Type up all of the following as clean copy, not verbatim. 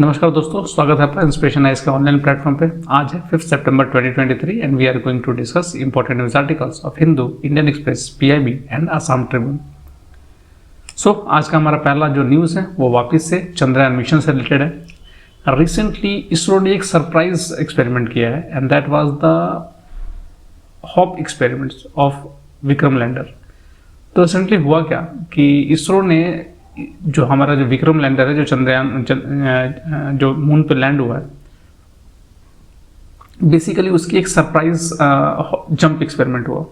नमस्कार दोस्तों, स्वागत है आपका इंस्पिरेशन आईएएस के ऑनलाइन प्लेटफॉर्म पे। आज है 5 सितंबर 2023 and we are going to discuss important news articles of Hindu, Indian Express, PIB and Assam Tribune. आज का हमारा पहला जो न्यूज है वो वापस से चंद्रयान मिशन से रिलेटेड है। रिसेंटली इसरो ने एक सरप्राइज एक्सपेरिमेंट किया है and that was the hop experiment of Vikram lander. तो रिसेंटली हुआ क्या कि इसरो ने जो हमारा जो विक्रम लैंडर है, जो चंद्रयान जो मून पे लैंड हुआ है, बेसिकली उसकी एक सरप्राइज जंप एक्सपेरिमेंट हुआ।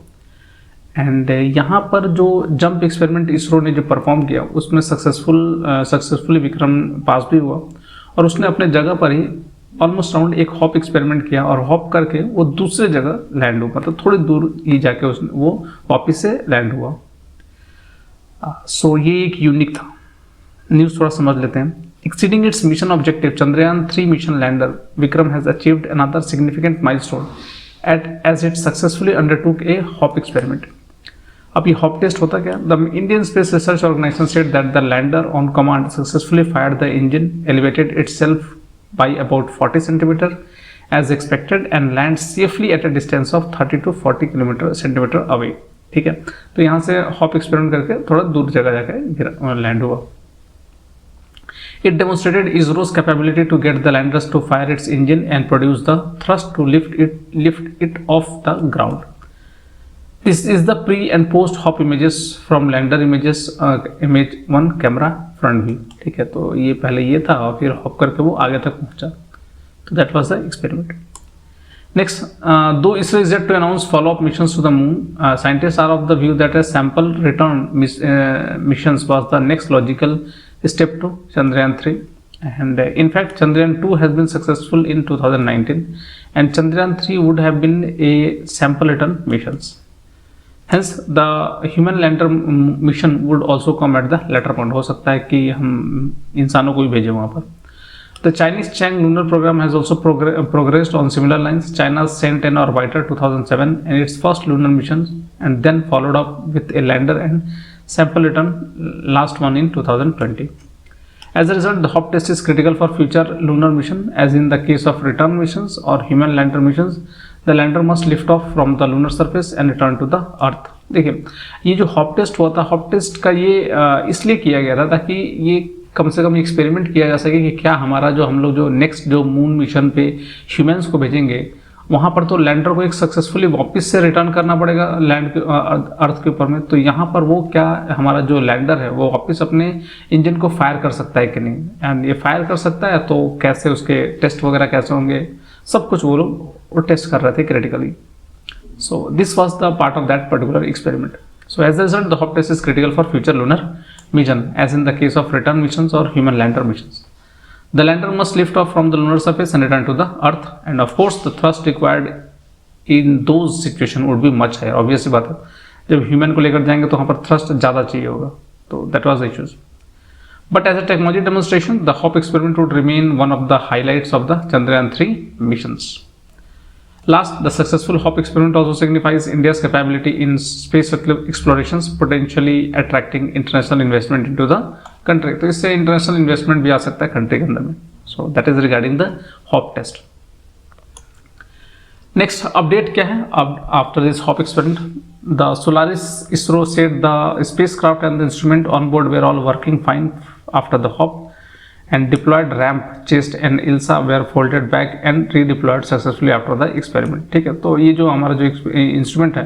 एंड यहाँ पर जो जंप एक्सपेरिमेंट इसरो ने जो परफॉर्म किया उसमें सक्सेसफुली विक्रम पास भी हुआ और उसने अपने जगह पर ही ऑलमोस्ट राउंड एक हॉप एक्सपेरिमेंट किया और हॉप करके वो दूसरे जगह लैंड हुआ, मतलब थोड़ी दूर ही जाके उसने वो वापस से लैंड हुआ। सो ये एक यूनिक था। न्यूज थोड़ा समझ लेते हैं। Exceeding its mission objective, Chandrayaan 3 mission lander Vikram has achieved another significant milestone as it successfully undertook a hop experiment. अब ये हॉप टेस्ट होता क्या? The Indian Space Research Organisation said that the lander on command successfully fired the engine, elevated itself by about 40 cm as expected and lands safely at a distance of 30 to 40 cm away। ठीक है, तो यहाँ से hop experiment करके थोड़ा दूर जगह जाके लैंड हुआ। It demonstrated ISRO's capability to get the landers to fire its engine and produce the thrust to lift it off the ground. This is the pre and post hop images from lander images, image 1 camera front view। ठीक है, तो ये पहले ये था और फिर hop करके वो आगे तक पहुंचा। तो that was the experiment. Next, though ISRO is yet to announce follow-up missions to the moon, scientists are of the view that a sample return missions was the next logical step to Chandrayaan 3. And in fact, Chandrayaan 2 has been successful in 2019, and Chandrayaan 3 would have been a sample return missions. Hence, the human lander mission would also come at the later point। हो सकता है कि हम इंसानों को भी भेजें वहाँ पर। The Chinese Chang lunar program has also progressed on similar lines. China sent an orbiter 2007 and its first lunar mission, and then followed up with a lander and sample return, last one in 2020. As a result, the hop test is critical for future lunar mission. As in the case of return missions or human lander missions, the lander must lift off from the lunar surface and return to the earth। देखिए, ये जो hop test हुआ था, hop test का ये इसलिए किया गया था ताकि ये कम से कम एक्सपेरिमेंट किया जा सके कि क्या हमारा जो हम लोग जो नेक्स्ट जो मून मिशन पे ह्यूमंस को भेजेंगे वहाँ पर तो लैंडर को एक सक्सेसफुली वापस से रिटर्न करना पड़ेगा लैंड के अर्थ के ऊपर में। तो यहाँ पर वो क्या हमारा जो लैंडर है वो वापस अपने इंजन को फायर कर सकता है कि नहीं, एंड ये फायर कर सकता है तो कैसे उसके टेस्ट वगैरह कैसे होंगे, सब कुछ वो लोग वो टेस्ट कर रहे थे critically. So this was the part of that particular experiment. So as a result, the hop test is critical for future lunar mission, as in the case of return missions or human lander missions. The lander must lift off from the lunar surface and return to the earth, and of course the thrust required in those situations would be much higher। Obviously बात है, जब human को लेकर जाएंगे तो वहाँ पर thrust ज़्यादा चाहिए होगा। तो that was the issues. But as a technology demonstration, the hop experiment would remain one of the highlights of the Chandrayaan 3 missions. Last, the successful hop experiment also signifies India's capability in space explorations, potentially attracting international investment into the country। तो इससे international investment भी आ सकता है country के अंदर में। So that is regarding the hop test. Next update क्या है? After this hop experiment, the Solaris ISRO said the spacecraft and the instrument on board were all working fine after the hop, and deployed ramp, chest and ILSA were folded back and redeployed successfully after the experiment। ठीक है, तो ये जो हमारा जो instrument है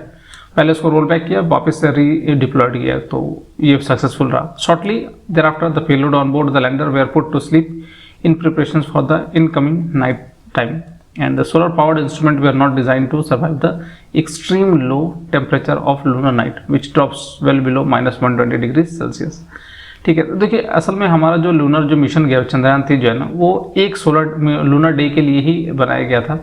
पहले उसको रोल बैक किया, वापस से रीडिप्लॉयड किया, तो ये सक्सेसफुल रहा। Shortly thereafter the payload on board the lander were put to sleep in preparations for the incoming night time, and the solar powered instrument were not designed to survive the extreme low temperature of lunar night, which drops well below -120 degrees Celsius। ठीक है, तो देखिए असल में हमारा जो lunar जो mission गया चंद्रयान 3 जो है ना, वो एक लूनर डे के लिए ही बनाया गया था।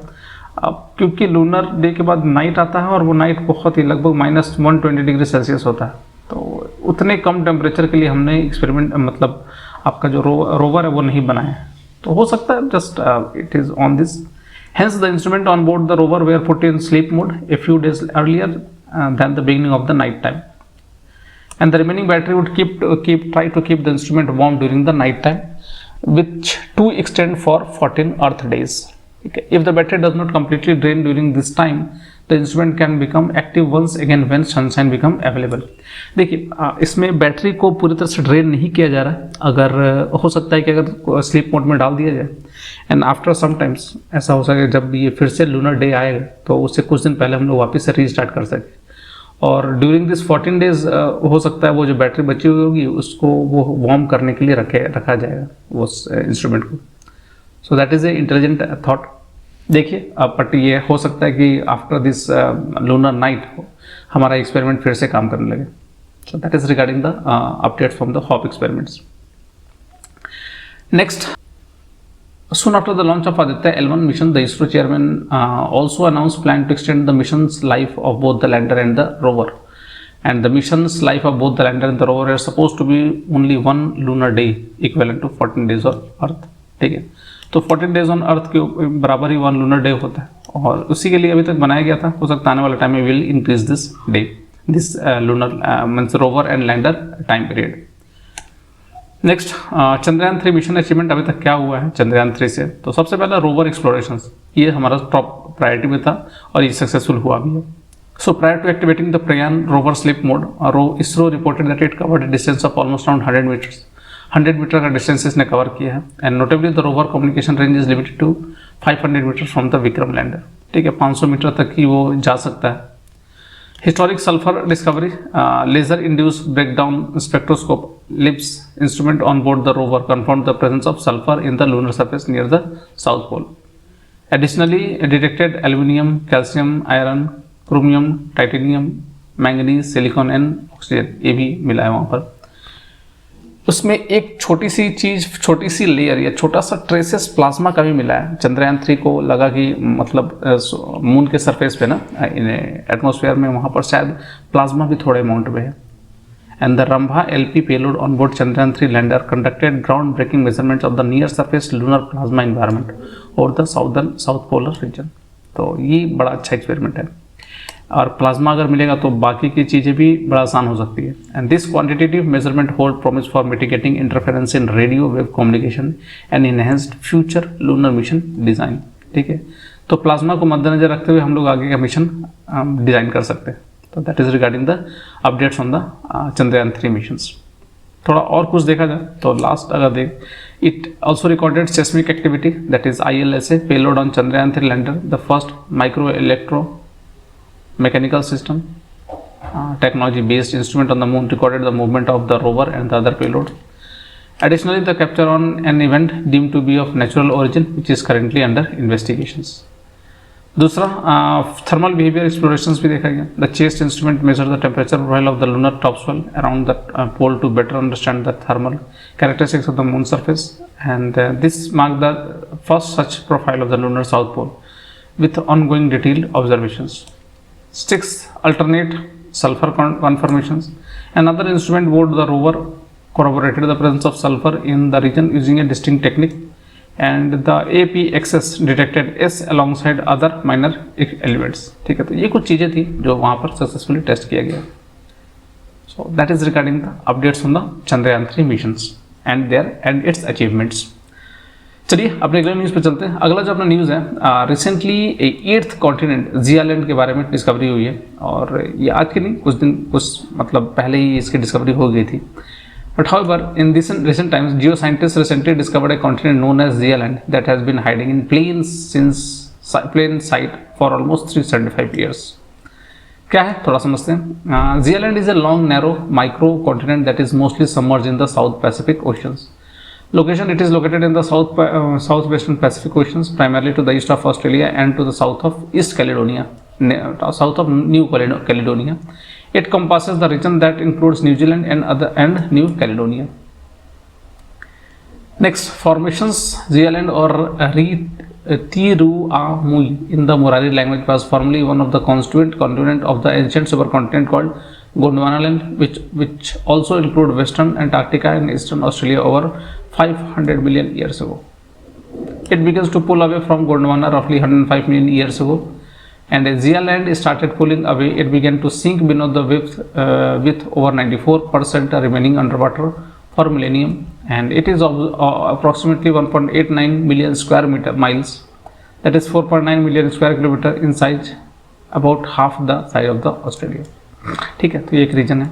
अब क्योंकि लूनर डे के बाद नाइट आता है और वो नाइट बहुत ही लगभग -120 डिग्री सेल्सियस होता है, तो उतने कम टेम्परेचर के लिए हमने एक्सपेरिमेंट मतलब आपका जो रोवर है वो नहीं बनाया है। तो हो सकता है just it is on this. Hence the instrument on board the rover were put in sleep mode a few days earlier then the beginning of the night time, and the remaining battery would try to keep the instrument warm during the night time। which to extend for 14 earth days. Okay. If the battery does not completely drain during this time, the instrument can become active once again when sunshine become available. देखिए इसमें battery को पूरी तरह से drain नहीं किया जा रहा है, अगर हो सकता है कि अगर स्लीप मोड में डाल दिया जाए एंड आफ्टर सम टाइम्स ऐसा हो सके जब ये फिर से लूनर डे आएगा तो उससे कुछ दिन पहले हम लोग वापस से रीस्टार्ट कर सकें, और ड्यूरिंग दिस 14 डेज हो सकता है वो जो बैटरी बची हुई होगी उसको वो वार्म करने के लिए रखा जाएगा उस इंस्ट्रूमेंट को. So that is a intelligent thought. देखिए बट ये हो सकता है कि आफ्टर दिस लूनर नाइट हमारा एक्सपेरिमेंट फिर से काम करने लगे. सो that is regarding the updates from the hop experiments. Next, soon after the launch of Aditya L1 mission, the ISRO chairman also announced plan to extend the mission's life of both the lander and the rover. And the mission's life of both the lander and the rover are supposed to be only one lunar day, equivalent to 14 days on Earth. ठीक है, तो 14 days on earth के बराबर ही 1 lunar day होता है, और उसी के लिए अभी तक बनाया गया था. हो सकता है आने वाले टाइम में will increase this day, this lunar means rover and lander time period. Next, Chandrayaan 3 mission achievement अभी तक क्या हुआ है चंद्रयान 3 से. तो सबसे पहला रोवर एक्सप्लोरेशंस, ये हमारा टॉप प्रायोरिटी में था और ये सक्सेसफुल हुआ भी है. So prior to activating the Pragyan rover sleep mode, ISRO reported that it covered distance of almost around 100 metre का डिस्टेंस इसने कवर किया है. And notably the rover communication range is limited to 500 metre from the Vikram lander. ठीक है, 500 metre तक ही वो जा सकता है. Historic sulphur discovery, laser induced breakdown spectroscope LIBS instrument on board the rover confirmed the presence of sulfur in the lunar surface near the south pole. Additionally, detected aluminium, calcium, iron, chromium, titanium, manganese, silicon and oxygen. ये भी मिला है वहाँ पर. उसमें एक छोटी सी चीज़, छोटी सी लेयर या छोटा सा ट्रेसेस प्लाज्मा का भी मिला है. चंद्रयान 3 को लगा कि मतलब मून के सरफेस पे ना एटमॉस्फेयर में वहाँ पर शायद प्लाज्मा भी थोड़े अमाउंट में है. And the Rambha LP payload on board Chandrayaan 3 lander conducted ground breaking measurements of the near surface lunar plasma environment और द साउथ पोलर रीजन. तो ये बड़ा अच्छा एक्सपेरिमेंट है, और प्लाज्मा अगर मिलेगा तो बाकी की चीज़ें भी बड़ा आसान हो सकती है. And this quantitative measurement hold promise for mitigating interference in radio wave communication and enhanced future lunar mission design. ठीक है, तो प्लाज्मा को मद्देनजर रखते हुए हम लोग आगे का मिशन डिज़ाइन कर सकते हैं. तो that is regarding the updates on the Chandrayaan 3 missions. थोड़ा और कुछ देखा जाए तो लास्ट अगर देख, it also recorded seismic activity that is ILSA payload on Chandrayaan 3 lander, the first micro electro mechanical system technology based instrument on the moon recorded the movement of the rover and the other payloads. Additionally, the capture on an event deemed to be of natural origin which is currently under investigations. दूसरा thermal behaviour explorations भी देखा गया. The ChaSTE instrument measure the temperature profile of the lunar topsoil around the pole to better understand the thermal characteristics of the moon surface, and this mark the first such profile of the lunar south pole with ongoing detailed observations. 6. Alternate sulfur conformations. Another instrument aboard the rover corroborated the presence of sulfur in the region using a distinct technique, and the APXS detected S alongside other minor elements. ठीक है, तो ये कुछ चीज़ें थी जो वहाँ पर सक्सेसफुली टेस्ट किया गया. So that is regarding the updates on the Chandrayaan 3 missions and its achievements. चलिए अपने अगले न्यूज़ पे चलते हैं. अगला जो अपना न्यूज़ है, रिसेंटली 8th कॉन्टिनेंट जियालैंड के बारे में डिस्कवरी हुई है, और ये आज की नहीं, कुछ मतलब पहले ही इसकी डिस्कवरी हो गई थी. But however in recent times geoscientists recently discovered a continent known as Zealand that has been hiding in plain sight for almost 375 years. क्या है थोड़ा समझते हैं. Zealand is a long narrow micro continent that is mostly submerged in the South Pacific Oceans. Location, it is located in the southwestern Pacific Oceans, primarily to the east of Australia and to the south of south of New Caledonia. It compasses the region that includes New Zealand and New Caledonia. Next, formations. Zealand or Tiruamui in the Murari language was formerly one of the constituent continent of the ancient supercontinent called Gondwanaland, which also include Western Antarctica and Eastern Australia over 500 million years ago. It begins to pull away from Gondwana roughly 105 million years ago, and as Zealand started pulling away, it began to sink beneath the waves with over 94% remaining underwater for millennium, and it is approximately 1.89 million square miles, that is 4.9 million square kilometer in size, about half the size of the Australia. ठीक है, तो ये एक reason है.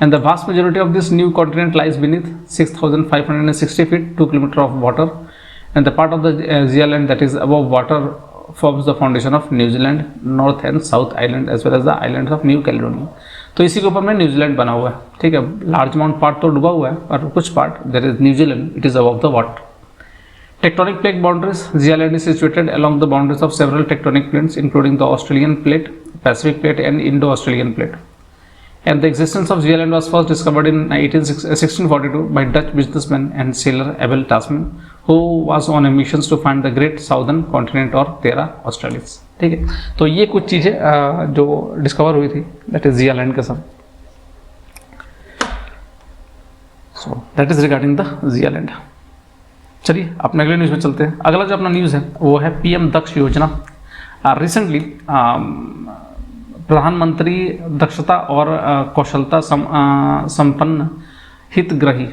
And the vast majority of this new continent lies beneath 6,560 feet, 2 kilometers of water, and the part of the Zealand that is above water forms the foundation of New Zealand, North and South Island as well as the islands of New Caledonia. तो इसी के ऊपर में New Zealand बना हुआ है. ठीक है, लार्ज अमाउंट पार्ट तो डूबा हुआ है और कुछ part there is New Zealand, it is above the water. Tectonic plate boundaries. Zealand is situated along the boundaries of several tectonic plates, including the Australian plate, Pacific plate, and Indo-Australian plate. And the existence of Zealand was first discovered in 1642 by Dutch businessman and sailor Abel Tasman, who was on a mission to find the Great Southern Continent or Terra Australis. ठीक है, तो ये कुछ चीज़ें जो discover हुई थी, that is Zealand का सब. सो that is regarding the Zealand. चलिए अपने अगले न्यूज़ में चलते हैं. अगला जो अपना न्यूज़ है वो है पीएम दक्ष योजना. रिसेंटली प्रधानमंत्री दक्षता और कौशलता संपन्न हितग्राही,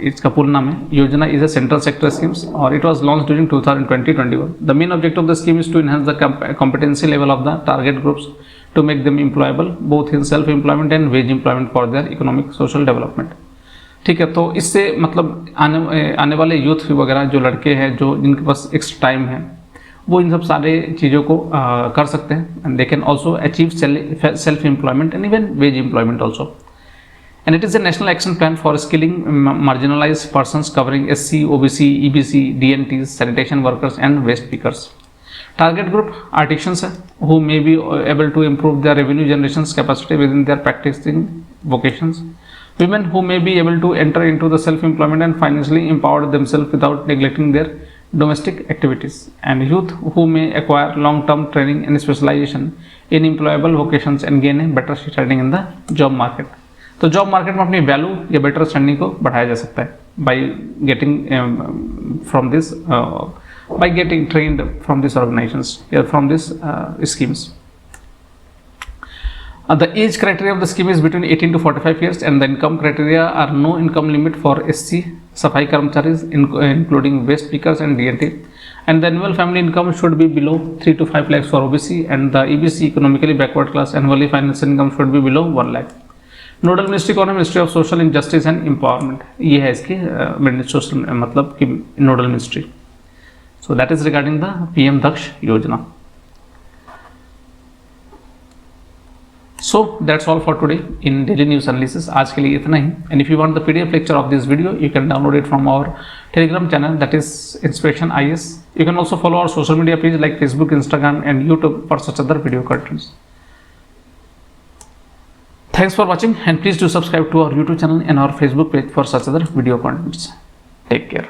इसका पूर्ण नाम है, योजना is a central sector schemes और it was launch during 2020-21. The main objective of the scheme is to enhance the competency level of the target groups to make them employable both in self employment and wage employment for their economic social development. ठीक है, तो इससे मतलब आने वाले youth वगैरह जो लड़के हैं जो जिनके पास एक्स्ट्रा टाइम है वो इन सब सारे चीज़ों को कर सकते हैं. And they can also achieve self employment and even wage employment also. And it is a national action plan for skilling marginalise persons covering SC, OBC, EBC, DNTs, sanitation workers and waste pickers. Target group artisans who may be able to improve their revenue generations capacity within their practicing vocations. Women who may be able to enter into the self-employment and financially empower themselves without neglecting their domestic activities, and youth who may acquire long-term training and specialization in employable vocations and gain a better standing in the job market. तो job market में अपनी value या better standing को बढ़ाया जा सकता है by getting from this by getting trained from these organizations from these schemes. The age criteria of the scheme is between 18 to 45 years, and the income criteria are no income limit for SC सफाई कर्मचारीज including waste pickers and DNT, and the annual family income should be below 3 to 5 lakhs for OBC, and the EBC economically backward class annually financial income should be below 1 lakh. Nodal ministry कौन है? Ministry of social injustice and empowerment. ये है इसकी social मतलब कि nodal ministry. So that is regarding the PM Daksh Yojana. So that's all for today in daily news analysis. आज के लिए इतना ही. And if you want the PDF lecture of this video, you can download it from our Telegram channel, that is Inspiration IAS. You can also follow our social media page like Facebook, Instagram, and YouTube for such other video contents. Thanks for watching, and please do subscribe to our YouTube channel and our Facebook page for such other video contents. Take care.